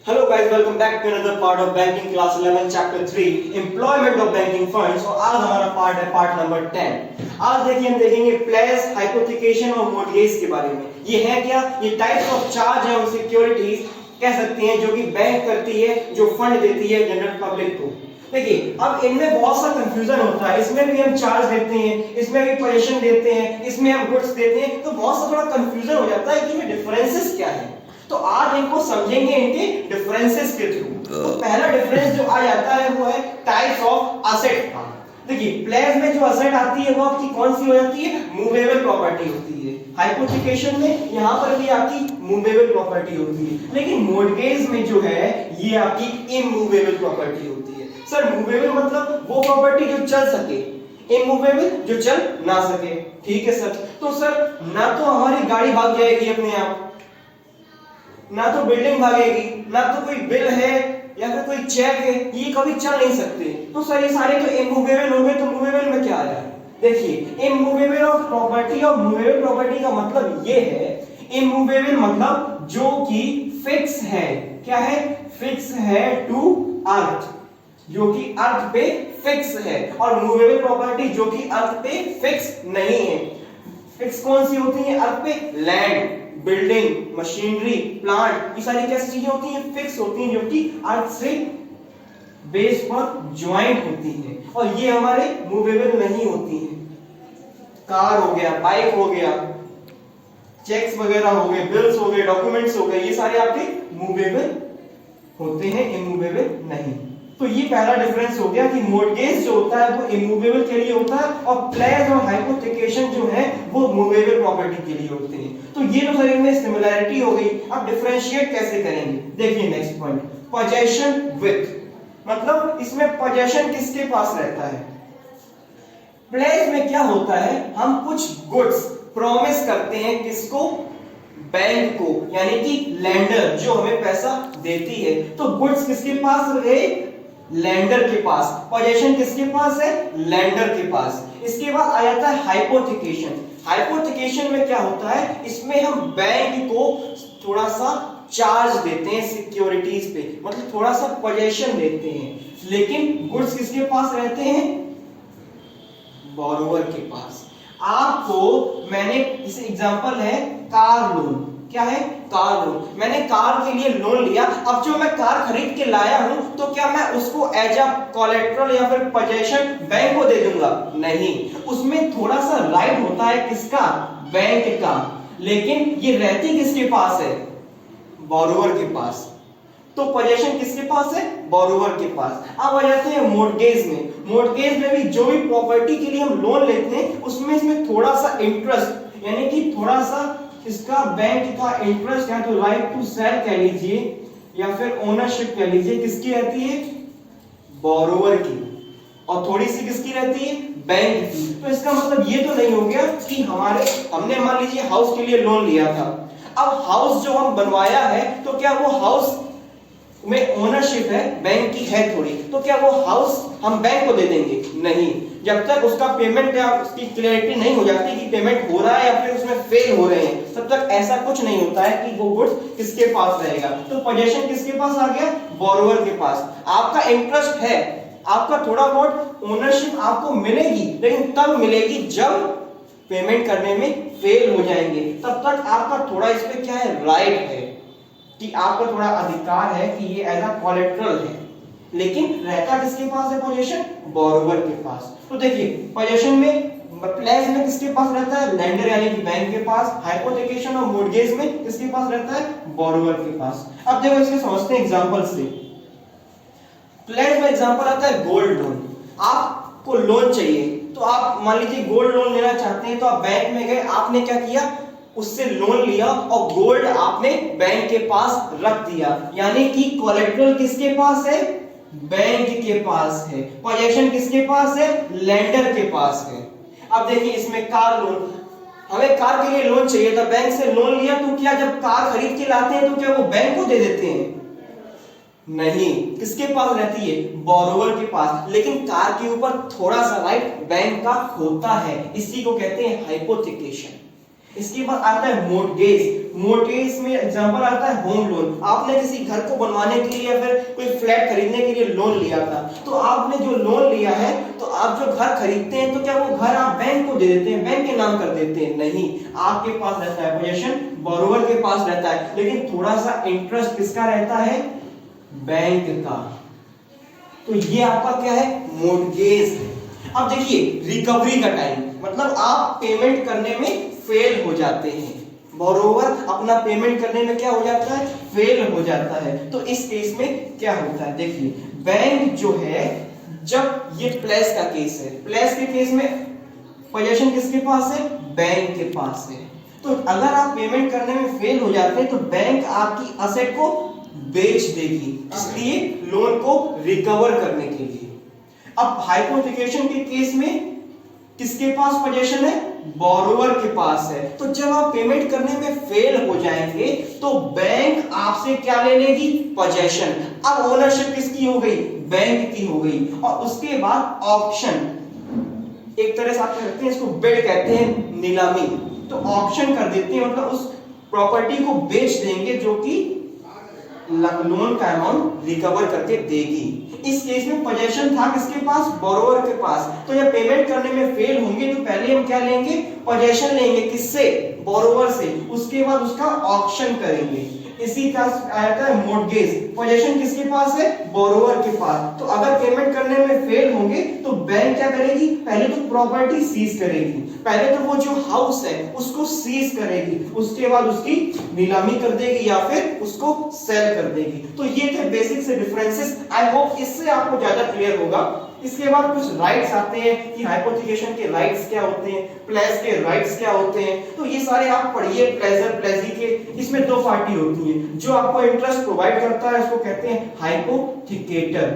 Hello guys, welcome back to another part of banking class 11 chapter 3 employment of banking funds। और आज हमारा part है part number 10। आज देखिए हम देखेंगे प्लेस, हाइपोथिकेशन और मोर्गेज के बारे में। ये है क्या? ये टाइप्स ऑफ चार्ज है और सिक्योरिटीज कह सकते हैं जो कि बैंक करती है, जो फंड देती है जनरल पब्लिक को। देखिए अब इनमें बहुत सा कंफ्यूजन होता है। इसमें भी हम चार्ज देते हैं, इसमें भी पोजीशन देते हैं, इसमें हम गुड्स देते हैं, तो बहुत सा थोड़ा कंफ्यूजन हो जाता है कि इनमें डिफरेंसेस क्या है। तो आज इनको समझेंगे इनके डिफरेंसेस के थ्रू। तो पहला डिफरेंस जो आ जाता है वो है टाइप्स ऑफ असेट का। देखिए प्लेस में जो असेट आती है वो आपकी कौन सी हो जाती है? मूवेबल प्रॉपर्टी होती है। हाइपोथिकेशन में यहां पर भी आपकी मूवेबल प्रॉपर्टी होती है, लेकिन मॉर्गेज में जो है ये आपकी इमूवेबल प्रॉपर्टी होती है। सर मूवेबल मतलब वो प्रॉपर्टी जो चल सके, इमूवेबल जो चल ना सके। ठीक है सर। तो सर ना तो हमारी गाड़ी भाग जाएगी अपने आप, ना तो बिल्डिंग भागेगी, ना तो कोई बिल है या फिर कोई चेक है, ये कभी चल नहीं सकते। तो सर ये सारे तो इमूवेबल हो गए। तो मूवेबल में क्या आया? देखिए इमूवेबल ऑफ प्रॉपर्टी और मूवेबल प्रॉपर्टी का मतलब ये है, इमूवेबल मतलब जो कि फिक्स है। क्या है? फिक्स है टू अर्थ, जो कि अर्थ पे फिक्स है, और मूवेबल प्रॉपर्टी जो कि अर्थ पे फिक्स नहीं है। फिक्स कौन सी होती है अर्थ पे? लैंड, बिल्डिंग, मशीनरी, प्लांट, ये सारी कैसी चीजें होती हैं? फिक्स होती हैं, जो कि अर्थ से बेस पर ज्वाइंट होती हैं, और ये हमारे मूवेबल नहीं होती हैं। कार हो गया, बाइक हो गया, चेक्स वगैरह हो गए, बिल्स हो गए, डॉक्यूमेंट्स हो गए, ये सारे आपके मूवेबल होते हैं, इमूवेबल नहीं। तो ये पहला डिफरेंस हो गया कि मॉर्गेज जो होता है वो इमूवेबल के लिए होता है, और प्लेस और हाइपोथिकेशन जो है वो मूवेबल प्रॉपर्टी के लिए होते हैं। तो ये तो सर इनमें सिमिलरिटी हो गई। अब डिफरेंशिएट कैसे करेंगे? देखिए नेक्स्ट पॉइंट, पोजेशन विथ, मतलब इसमें पोजेशन किसके पास रहता है? प्लेस में क्या होता है, हम कुछ गुड्स प्रॉमिस करते हैं किसको? बैंक को, यानी कि लेंडर जो हमें पैसा देती है। तो गुड्स किसके पास रहे? लेंडर के पास। पोजेशन किसके पास है? लेंडर के पास। इसके बाद आ जाता है हाइपोथिकेशन। हाइपोथिकेशन में क्या होता है, इसमें हम बैंक को थोड़ा सा चार्ज देते हैं सिक्योरिटीज पे, मतलब थोड़ा सा पोजेशन देते हैं, लेकिन गुड्स किसके पास रहते हैं? बोरोवर के पास। आपको मैंने इसे एग्जांपल है कार लोन। क्या है? Car loan. मैंने कार के लिए लोन लिया। अब जो मैं कार खरीद के लाया हूं, तो क्या मैं उसको एज अ कोलेटरल या फिर पोजेशन बैंक को दे दूंगा? नहीं, उसमें थोड़ा सा राइट होता है किसका? बैंक का, लेकिन ये रहती किसके पास है? बोरोवर के पास। तो पोजेशन किसके पास है? बोरोवर के पास। अब आ जाते हैं मॉर्गेज में। मॉर्गेज में भी जो भी प्रॉपर्टी के लिए हम लोन लेते हैं, उसमें इसमें थोड़ा सा इंटरेस्ट, यानी कि थोड़ा सा इसका बैंक का इंटरेस्ट या तो राइट टू सेल कह लीजिए या फिर ओनरशिप कह लीजिए, किसकी रहती है? बोरोवर की। और थोड़ी सी किसकी रहती है? बैंक की। तो इसका मतलब ये तो नहीं हो गया कि हमने मान लीजिए हाउस के लिए लोन लिया था। अब हाउस जो हम बनवाया है, तो क्या वो हाउस में ओनरशिप है बैंक की है थोड़ी, तो क्या वो हाउस हम बैंक को दे देंगे? नहीं, जब तक उसका पेमेंट या उसकी क्लैरिटी नहीं हो जाती कि पेमेंट हो रहा है या फिर उसमें फेल हो रहे हैं, तब तक ऐसा कुछ नहीं होता है कि वो गुड्स किसके पास रहेगा। तो पोजीशन किसके पास आ गया? बोरोवर के पास। आपका इंटरेस्ट है, आपका थोड़ा बहुत ओनरशिप आपको मिलेगी, लेकिन तब मिलेगी जब पेमेंट करने में फेल हो जाएंगे। तब तक आपका थोड़ा इस पे क्या है? राइट है, कि आपका थोड़ा अधिकार है कि ये एज अ कोलेटरल है, लेकिन रहता किसके पास है पोजीशन? बोरोवर के पास। तो देखिए पोजीशन में, प्लेस में किसके पास रहता है? लेंडर यानी कि बैंक के पास। हाइपोथिकेशन और मॉर्गेज में किसके पास रहता है? बोरोवर के पास। अब देखो इसके समझते हैं एग्जांपल से। प्लेस में एग्जांपल आता है गोल्ड लोन। आपको लोन चाहिए, तो आप मान लीजिए गोल्ड लोन लेना चाहते हैं, तो आप बैंक में गए, आपने क्या किया? उससे लोन लिया और गोल्ड आपने बैंक के पास रख दिया, यानी कि कोलेटरल किसके पास है? बैंक के पास है। पोजीशन किसके पास है? लेंडर के पास है। अब देखिए इसमें कार लोन, हमें कार के लिए लोन चाहिए था, बैंक से लोन लिया, तो क्या जब कार खरीद के लाते हैं तो क्या वो बैंक को दे देते हैं? नहीं, किसके पास रहती है? बोरोवर के पास। लेकिन कार के ऊपर थोड़ा सा राइट बैंक का होता है, इसी को कहते हैं हाइपोथिकेशन। इसके बाद आता है मोर्टगेज। मोर्टगेज में एग्जांपल आता है होम लोन। आपने किसी घर को बनवाने के लिए या फिर कोई फ्लैट खरीदने के लिए लोन लिया था, तो आपने जो लोन लिया है, तो आप जो घर खरीदते हैं तो क्या वो घर आप बैंक को दे देते हैं, बैंक के नाम कर देते हैं? नहीं, आपके पास रहता है पोजीशन, बोरोवर के पास रहता है, लेकिन थोड़ा सा इंटरेस्ट किसका रहता है? बैंक का। तो ये आपका क्या है? मोर्टगेज है। अब देखिए रिकवरी का टाइम, मतलब आप पेमेंट करने में फेल हो जाते हैं, बोरोवर अपना पेमेंट करने में क्या हो जाता है? फेल हो जाता है। तो इस केस में क्या होता है? देखिए बैंक जो है, जब ये प्लेस का केस है, प्लेस के केस में पोजीशन किसके पास है? बैंक के पास है। तो अगर आप पेमेंट करने में फेल हो जाते हैं तो बैंक आपकी असेट को बेच देगी, इसलिए लोन को रिकवर करने के लिए। अब हाइपोथेकेशन के केस में किसके पास पोजीशन है? बोरोवर के पास है। तो जब आप पेमेंट करने में फेल हो जाएंगे तो बैंक आपसे क्या ले लेगी? पोजीशन। अब ओनरशिप किसकी हो गई? बैंक की हो गई। और उसके बाद ऑक्शन, एक तरह से आप कह सकते हैं इसको बिड कहते हैं, नीलामी। तो ऑक्शन कर देते हैं, मतलब उस प्रॉपर्टी को बेच देंगे जो कि लोन का अमाउंट रिकवर करके देगी। इस केस में पोजीशन था किसके पास? बोरोवर के पास। तो जब पेमेंट करने में फेल होंगे तो पहले हम क्या लेंगे? पोजीशन लेंगे। किससे? बोरोवर से। उसके बाद उसका ऑक्शन करेंगे। इसी का आता है मोर्टगेज। पोजीशन किसके पास है? बोरोवर के पास। तो अगर पेमेंट करने में फेल होंगे तो बैंक क्या करेगी? पहले तो प्रॉपर्टी सीज करेगी, पहले तो वो जो हाउस है उसको सीज करेगी, उसके बाद उसकी नीलामी कर देगी या फिर उसको सेल कर देगी। तो ये थे बेसिक से डिफरेंसेस। आई होप इससे आपको ज्यादा क्लियर होगा। इसके बाद कुछ राइट्स आते हैं कि हाइपोथेकेशन के राइट्स क्या होते हैं, प्लेस के राइट्स क्या होते हैं। तो ये सारे आप पढ़िए। प्लेजर, प्लेजी के इसमें दो पार्टी होती है। जो आपको इंटरेस्ट प्रोवाइड करता है उसको कहते हैं हाइपोथिकेटर।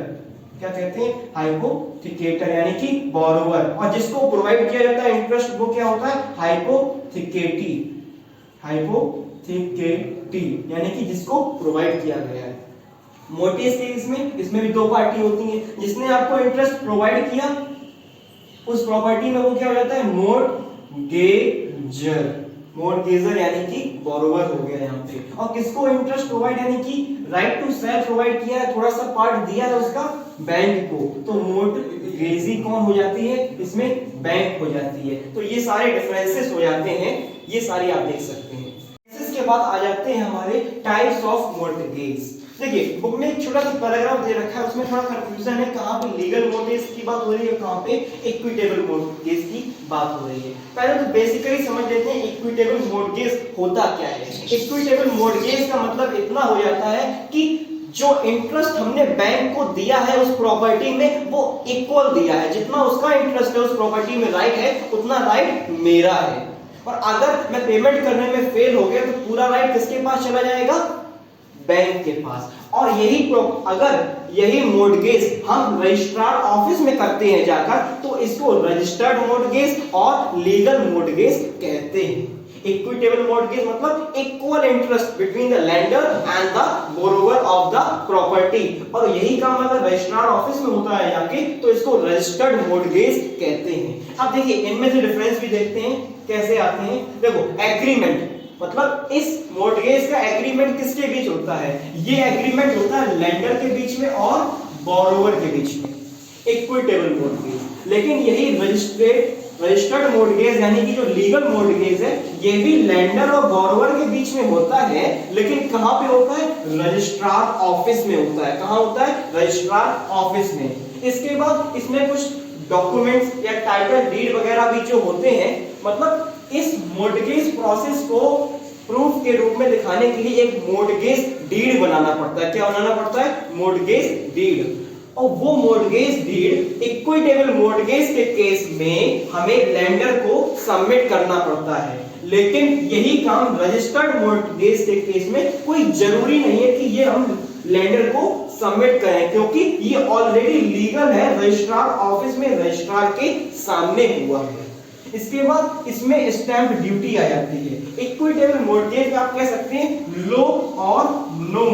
क्या कहते हैं? हाइपोथिकेटर, यानी कि बोरोवर। और जिसको प्रोवाइड किया जाता है इंटरेस्ट वो क्या होता है? हाइपोथिकेटी। हाइपोथिकेटी यानी कि जिसको प्रोवाइड किया गया है। मोर्टगेज के इसमें भी दो पार्टी होती हैं। जिसने आपको इंटरेस्ट प्रोवाइड किया उस प्रॉपर्टी में वो क्या हो जाता है? मोर्टगेजर। मोर्टगेजर यानी कि बोरोवर हो गया यहाँ पे। और किसको इंटरेस्ट प्रोवाइड यानी कि राइट टू सेल प्रोवाइड किया है, थोड़ा सा पार्ट दिया है उसका बैंक को, तो मोर्टगेजी कौन हो जाती है? इसमें बैंक हो जाती है। तो ये सारे डिफरेंसेस हो जाते हैं, ये सारी आप देख सकते हैं। इसके बाद आ जाते हैं हमारे टाइप्स ऑफ मोर्टगेज। देखिए बुक में एक छोटा सा पैराग्राफ दे रखा है, उसमें थोड़ा कंफ्यूजन है, कहाँ पे लीगल मोर्टगेज की बात हो रही है, कहाँ पे इक्विटेबल मोर्टगेज की बात हो रही है। पहले तो बेसिकली समझ लेते हैं इक्विटेबल मोर्टगेज होता क्या है। इक्विटेबल मोर्टगेज का मतलब इतना हो जाता है कि जो इंटरेस्ट हमने बैंक को दिया है उस प्रॉपर्टी में वो इक्वल दिया है, जितना उसका इंटरेस्ट है उस प्रॉपर्टी में राइट है उतना राइट मेरा है। और अगर मैं पेमेंट करने में फेल हो गया तो पूरा राइट किसके पास चला जाएगा? बैंक के पास। और अगर यही मोर्टगेज हम रजिस्ट्रार ऑफिस में करते हैं जाकर तो इसको रजिस्टर्ड मोर्टगेज और लीगल मोर्टगेज कहते हैं। इक्विटेबल मोर्टगेज मतलब equal interest between the lender and the borrower of the property. और यही काम अगर रजिस्ट्रार ऑफिस में होता है जाके तो इसको रजिस्टर्ड मोर्टगेज कहते हैं। अब देखिए इनमें से डिफरेंस भी देखते हैं कैसे आते हैं। देखो एग्रीमेंट, मतलब इस मोर्टगेज का एग्रीमेंट किसके बीच होता है? ये एग्रीमेंट होता है लेंडर के बीच में और बोरोवर के बीच में, इक्विटेबल मोर्टगेज। लेकिन यही रजिस्टर्ड मोर्टगेज यानी कि जो लीगल मोर्टगेज है ये भी लेंडर और बोरोवर के बीच में होता है, लेकिन कहां पे होता है? रजिस्ट्रार ऑफिस में होता है। कहां होता है? रजिस्ट्रार ऑफिस में। इसके बाद इसमें कुछ डॉक्यूमेंट्स या टाइटल डीड वगैरह भी जो होते हैं, मतलब इस मोर्टगेज प्रोसेस को प्रूफ के रूप में दिखाने के लिए एक मोर्टगेज डीड बनाना पड़ता है। क्या बनाना पड़ता है? Mortgage deed. और वो मोर्टगेज डीड इक्विटेबल मोर्टगेज के केस में हमें लेंडर को सबमिट करना पड़ता है, लेकिन यही काम रजिस्टर्ड मोर्टगेज के केस में कोई जरूरी नहीं है कि ये हम लेंडर को सबमिट करें, क्योंकि ये ऑलरेडी लीगल है, रजिस्ट्रार ऑफिस में रजिस्ट्रार के सामने हुआ है। इसके बाद इसमें स्टैंप ड्यूटी आ जाती है। इक्विटेबल मोर्टगेज आप कह सकते हैं लो और नो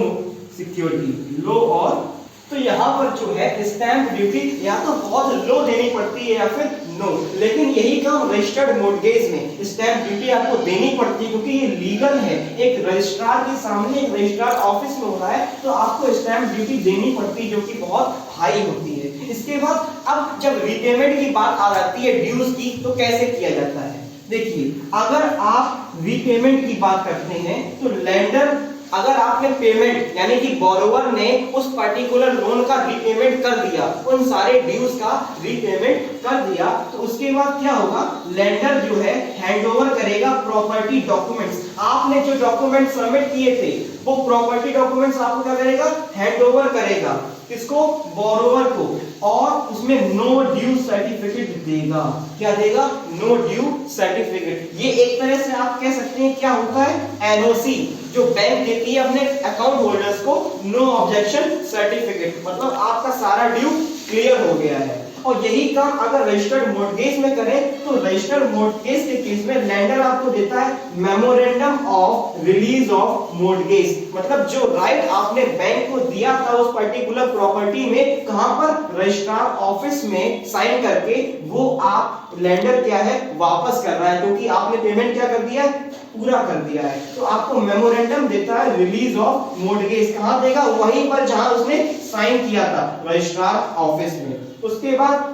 सिक्योरिटी, लो और, तो यहाँ पर जो है स्टैंप ड्यूटी या तो बहुत लो देनी पड़ती है या फिर नो, लेकिन यही काम रजिस्टर्ड मॉर्गेज में स्टैंप ड्यूटी आपको देनी पड़ती है, क्योंकि ये लीगल है। एक रजिस्ट्रार के सामने, एक रजिस्ट्रार ऑफिस में हो रहा है तो आपको स्टैंप ड्यूटी देनी पड़ती है, जो कि बहुत हाई होती है। इसके बाद अब जब रीपेमेंट की बात आ जाती है ड्यूज की, तो कैसे किया जाता है? देखिए, अगर आप रीपेमेंट की बात करते हैं तो लेंडर, अगर आपने पेमेंट यानी कि बोरोवर ने उस पर्टिकुलर लोन का रीपेमेंट कर दिया, उन सारे ड्यूज का रीपेमेंट कर दिया, तो उसके बाद क्या होगा, लेंडर जो है हैंडओवर करेगा प्रॉपर्टी डॉक्यूमेंट्स। आपने जो डॉक्यूमेंट सबमिट किए थे वो प्रॉपर्टी डॉक्यूमेंट्स आपको क्या करेगा, हैंडओवर करेगा। किसको? बोरोवर को। और उसमें नो ड्यू सर्टिफिकेट देगा। क्या देगा? No due certificate. ये एक तरह से आप कह सकते हैं क्या होता है, एनओसी, जो बैंक देती है अपने अकाउंट होल्डर्स को, नो ऑब्जेक्शन सर्टिफिकेट, मतलब आपका सारा ड्यू क्लियर हो गया है। और यही काम अगर रजिस्टर्ड मॉर्गेज में करें तो रजिस्टर्ड मॉर्गेज के केस में लेंडर आपको देता है memorandum of release of mortgage, मतलब जो राइट आपने बैंक को दिया था उस पर्टिकुलर प्रॉपर्टी में, कहां पर, रजिस्ट्रार ऑफिस में साइन करके, वो आप लेंडर क्या है, वापस कर रहा है, क्योंकि आपने पेमेंट क्या कर दिया है, पूरा कर दिया है। तो आपको मेमोरेंडम देता है रिलीज ऑफ मॉर्गेज। कहां देगा? वहीं पर जहां उसने साइन किया था, रजिस्ट्रार ऑफिस में। उसके बाद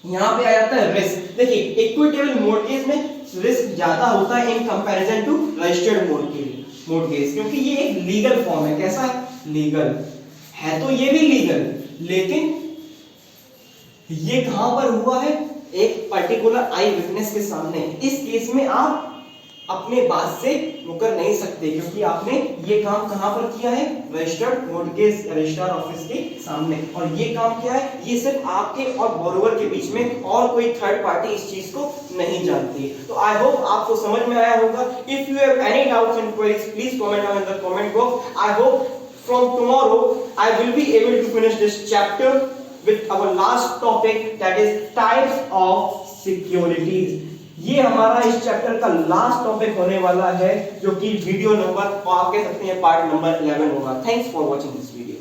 यहां पे आ जाता है रिस्क। देखिए, इक्विटेबल मॉर्गेज में रिस्क ज्यादा होता है in comparison to registered mortgage, क्योंकि ये एक लीगल फॉर्म है। कैसा है? लीगल है। तो ये भी लीगल, लेकिन ये कहां पर हुआ है, एक पर्टिकुलर आई विटनेस के सामने। इस केस में आप अपने बात से मुकर नहीं सकते, क्योंकि आपने ये काम कहां पर किया है, रजिस्टर्ड मॉर्गेज रजिस्ट्रार ऑफिस के सामने। और ये काम क्या है, ये सिर्फ आपके और बोरोवर के बीच में, और कोई थर्ड पार्टी इस चीज को नहीं जानती। तो आई होप आपको समझ में आया होगा। If you have any doubts and queries, please comment down in the comment box. I hope from tomorrow I will be able to finish this chapter with our last topic, that is types of securities। ये हमारा इस chapter का last topic होने वाला है, जो कि video number, आप कह सकते हैं पार्ट नंबर 11 होगा। Thanks for watching this video.